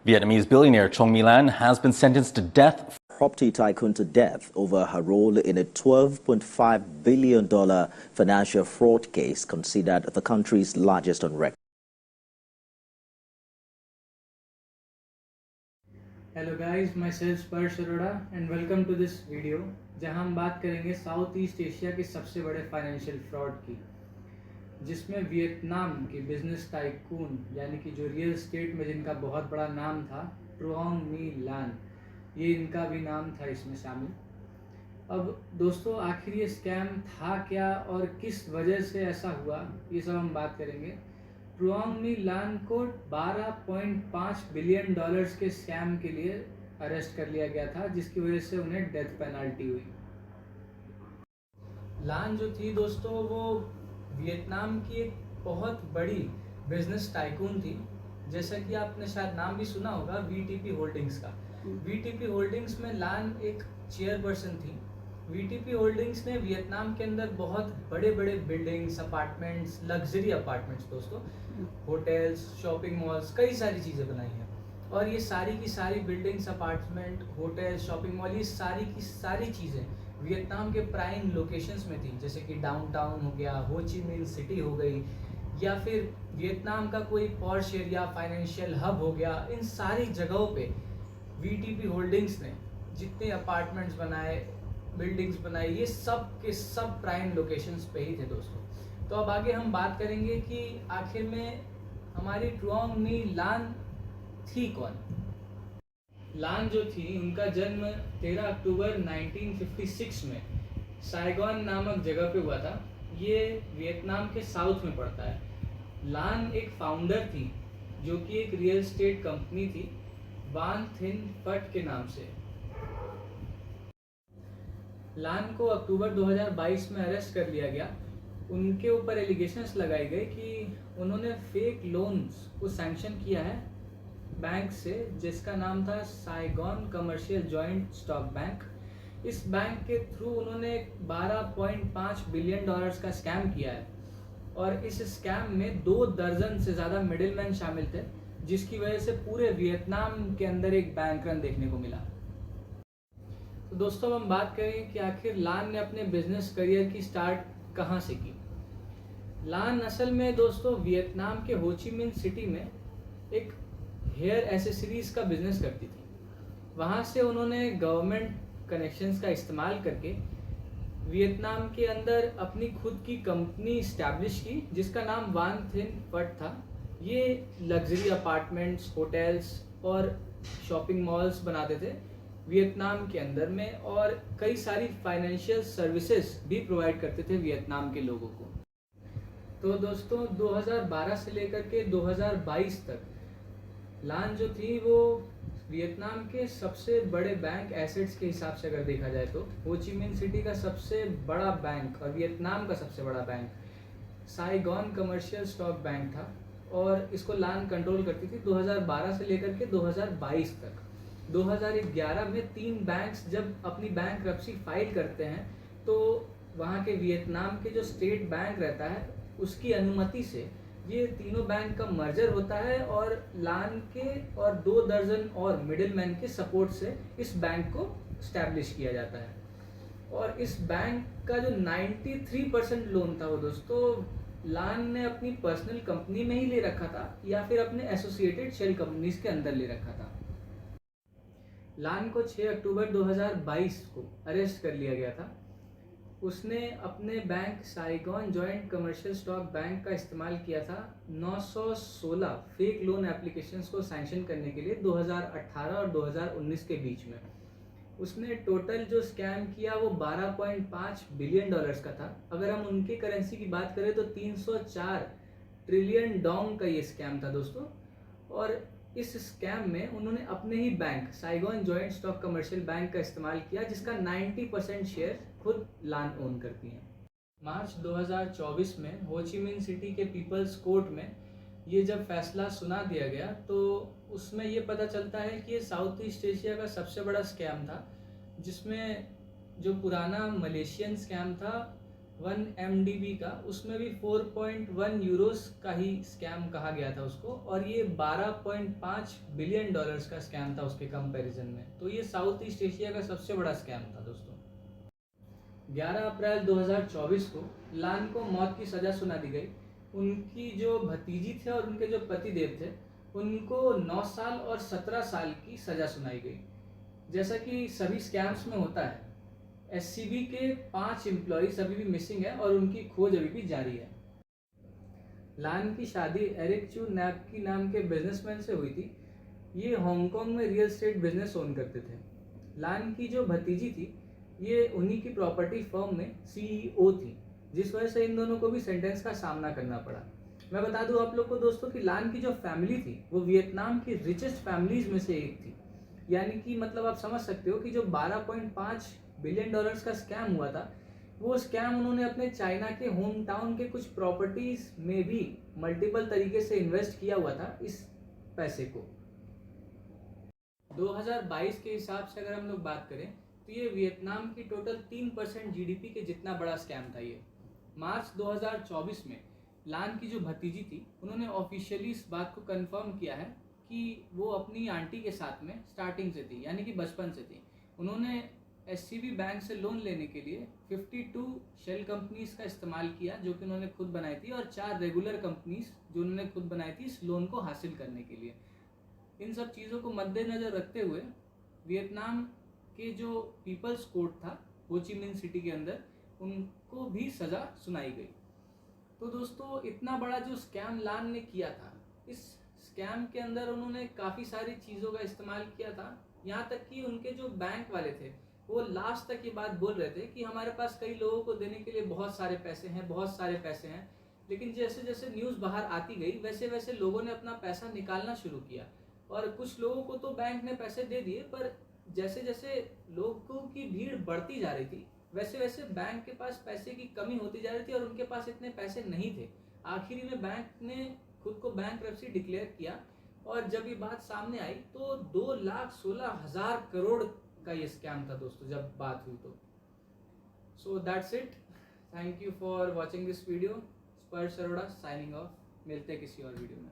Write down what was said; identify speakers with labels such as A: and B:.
A: Vietnamese billionaire Chong My Lan has been sentenced to death.
B: Property tycoon to death over her role in a $12.5 billion financial fraud case considered the country's largest on record.
C: Hello guys, myself Sparsh Arora and welcome to this video जहां हम बात करेंगे south east Asia के सबसे बड़े financial fraud की, जिसमें Vietnam के बिजनेस टाइकून यानी कि जो रियल एस्टेट में जिनका बहुत बड़ा नाम था ट्रुओंग मी लान, ये इनका भी नाम था इसमें शामिल। अब दोस्तों आखिर ये स्कैम था क्या और किस वजह से ऐसा हुआ, ये सब हम बात करेंगे। ट्रुओंग मी लान को 12.5 बिलियन डॉलर्स के स्कैम के लिए अरेस्ट कर लिया गया था, जिसकी वजह से उन्हें डेथ पेनल्टी हुई। लान जो थी दोस्तों वो वियतनाम की एक बहुत बड़ी बिजनेस टाइकून थी, जैसा कि आपने शायद नाम भी सुना होगा वीटीपी होल्डिंग्स का। वीटीपी होल्डिंग्स में लान एक चेयरपर्सन थी। वीटीपी होल्डिंग्स ने वियतनाम के अंदर बहुत बड़े बड़े बिल्डिंग्स, अपार्टमेंट्स, लग्जरी अपार्टमेंट्स दोस्तों, होटल्स, शॉपिंग मॉल्स, कई सारी चीज़ें बनाई हैं। और ये सारी की सारी buildings, apartment, hotel, shopping mall, ये सारी की सारी चीज़ें वियतनाम के प्राइम लोकेशंस में थी, जैसे कि डाउनटाउन हो गया, हो ची मिन सिटी हो गई, या फिर वियतनाम का कोई पॉश एरिया, फाइनेंशियल हब हो गया। इन सारी जगहों पे वीटीपी होल्डिंग्स ने जितने अपार्टमेंट्स बनाए, बिल्डिंग्स बनाई, ये सब के सब प्राइम लोकेशंस पे ही थे दोस्तों। तो अब आगे हम बात करेंगे कि आखिर में हमारी ट्रुओंग मी लान थी कौन। लान जो थी उनका जन्म 13 अक्टूबर 1956 में साइगॉन नामक जगह पे हुआ था। ये वियतनाम के साउथ में पड़ता है। लान एक फाउंडर थी जो कि एक रियल एस्टेट कंपनी थी वान थिन फट के नाम से। लान को अक्टूबर 2022 में अरेस्ट कर लिया गया। उनके ऊपर एलिगेशंस लगाई गई कि उन्होंने फेक लोन्स को सैंक्शन किया है बैंक से, जिसका नाम था Saigon commercial joint stock bank. इस बैंक के थ्रू उन्होंने 12.5 बिलियन डॉलर्स का स्कैम किया है और इस स्कैम में 2 दर्जन से ज़्यादा मिडिलमैन शामिल थे, जिसकी वजह से पूरे वियतनाम के अंदर एक बैंक रन देखने को मिला। तो दोस्तों हम बात करें कि आखिर लान ने अपने बिजनेस करियर की स्टार्ट कहाँ से की। लान असल में दोस्तों वियतनाम के हो ची मिन सिटी में एक हेयर एसेसरीज का बिजनेस करती थी। वहाँ से उन्होंने गवर्नमेंट कनेक्शंस का इस्तेमाल करके वियतनाम के अंदर अपनी खुद की कंपनी इस्टेब्लिश की, जिसका नाम वान थिन फट था। ये लग्जरी अपार्टमेंट्स, होटल्स और शॉपिंग मॉल्स बनाते थे वियतनाम के अंदर में, और कई सारी फाइनेंशियल सर्विसेज भी प्रोवाइड करते थे वियतनाम के लोगों को। तो दोस्तों 2012 से लेकर के 2022 तक लान जो थी वो वियतनाम के सबसे बड़े बैंक एसेट्स के हिसाब से अगर देखा जाए तो हो ची मिन सिटी का सबसे बड़ा बैंक और वियतनाम का सबसे बड़ा bank Saigon commercial stock bank था, और इसको लान कंट्रोल करती थी 2012 से लेकर के 2022 तक। 2011 में 3 बैंक्स जब अपनी बैंकरप्सी फाइल करते हैं तो वहाँ के वियतनाम के जो स्टेट बैंक रहता है उसकी अनुमति से ये तीनों बैंक का मर्जर होता है, और लान के और 2 दर्जन और मिडिलमैन के सपोर्ट से इस बैंक को स्टैब्लिश किया जाता है। और इस बैंक का जो 93% लोन था वो दोस्तों लान ने अपनी पर्सनल कंपनी में ही ले रखा था या फिर अपने एसोसिएटेड शेल कंपनीज के अंदर ले रखा था। लान को 6 अक्टूबर 2022 को अरेस्ट कर लिया गया था। उसने अपने bank Saigon joint commercial stock bank का इस्तेमाल किया था 916 फेक लोन एप्लीकेशंस को सैंक्शन करने के लिए 2018 और 2019 के बीच में। उसने टोटल जो स्कैम किया वो 12.5 बिलियन डॉलर्स का था। अगर हम उनकी करेंसी की बात करें तो 304 ट्रिलियन डोंग का ये स्कैम था दोस्तों। और इस स्कैम में उन्होंने अपने ही bank Saigon joint stock commercial bank का इस्तेमाल किया, जिसका 90% शेयर खुद लान ओन करती हैं। मार्च 2024 में हो ची मिन सिटी के पीपल्स कोर्ट में ये जब फैसला सुना दिया गया तो उसमें ये पता चलता है कि ये साउथ ईस्ट एशिया का सबसे बड़ा स्कैम था, जिसमें जो पुराना मलेशियन स्कैम था 1 MDB का, उसमें भी 4.1 यूरोस का ही स्कैम कहा गया था उसको, और ये 12.5 बिलियन डॉलर्स का स्कैम था उसके कंपैरिजन में। तो ये साउथ ईस्ट एशिया का सबसे बड़ा स्कैम था दोस्तों। 11 अप्रैल 2024 को लान को मौत की सज़ा सुना दी गई। उनकी जो भतीजी थे और उनके जो पतिदेव थे उनको 9 साल और 17 साल की सज़ा सुनाई गई। जैसा कि सभी स्कैम्स में होता है, एससीबी के 5 एम्प्लॉइज अभी भी मिसिंग है और उनकी खोज अभी भी जारी है। लान की शादी एरिक चू नैपकी नाम के बिजनेसमैन से हुई थी। ये हांगकांग में रियल एस्टेट बिजनेस ओन करते थे। लान की जो भतीजी थी ये उन्हीं की प्रॉपर्टी फर्म में सीईओ थी, जिस वजह से इन दोनों को भी सेंटेंस का सामना करना पड़ा। मैं बता दूं आप लोग को दोस्तों कि लान की जो फैमिली थी वो वियतनाम की रिचेस्ट फैमिलीज में से एक थी। यानी कि मतलब आप समझ सकते हो कि जो 12.5 बिलियन डॉलर्स का स्कैम हुआ था, वो स्कैम उन्होंने अपने चाइना के होम टाउन के कुछ प्रॉपर्टीज में भी मल्टीपल तरीके से इन्वेस्ट किया हुआ था इस पैसे को। 2022 के हिसाब से अगर हम लोग बात करें तो ये वियतनाम की टोटल 3% जीडीपी के जितना बड़ा स्कैम था ये। मार्च 2024 में लान की जो भतीजी थी उन्होंने ऑफिशियली इस बात को कंफर्म किया है कि वो अपनी आंटी के साथ में स्टार्टिंग से थी, यानी कि बचपन से थी। उन्होंने एससीबी बैंक से लोन लेने के लिए 52 शेल कंपनीज का इस्तेमाल किया जो कि उन्होंने खुद बनाई थी, और 4 रेगुलर कंपनीज जो उन्होंने खुद बनाई थी इस लोन को हासिल करने के लिए। इन सब चीज़ों को मद्देनज़र रखते हुए वियतनाम के जो पीपल्स कोर्ट था हो ची मिन सिटी के अंदर, उनको भी सज़ा सुनाई गई। तो दोस्तों इतना बड़ा जो स्कैम लान ने किया था, इस स्कैम के अंदर उन्होंने काफ़ी सारी चीज़ों का इस्तेमाल किया था। यहाँ तक कि उनके जो बैंक वाले थे वो लास्ट तक ये बात बोल रहे थे कि हमारे पास कई लोगों को देने के लिए बहुत सारे पैसे हैं, बहुत सारे पैसे हैं। लेकिन जैसे जैसे न्यूज़ बाहर आती गई वैसे वैसे लोगों ने अपना पैसा निकालना शुरू किया, और कुछ लोगों को तो बैंक ने पैसे दे दिए, पर जैसे जैसे लोगों की भीड़ बढ़ती जा रही थी वैसे वैसे बैंक के पास पैसे की कमी होती जा रही थी और उनके पास इतने पैसे नहीं थे। आखिरी में बैंक ने खुद को बैंकरप्सी डिक्लेयर किया, और जब ये बात सामने आई तो 2,16,000 करोड़ का ये स्कैम था दोस्तों जब बात हुई तो। So that's it, thank you for watching this video. स्पर्श अरोड़ा साइनिंग ऑफ। मिलते हैं किसी और वीडियो में।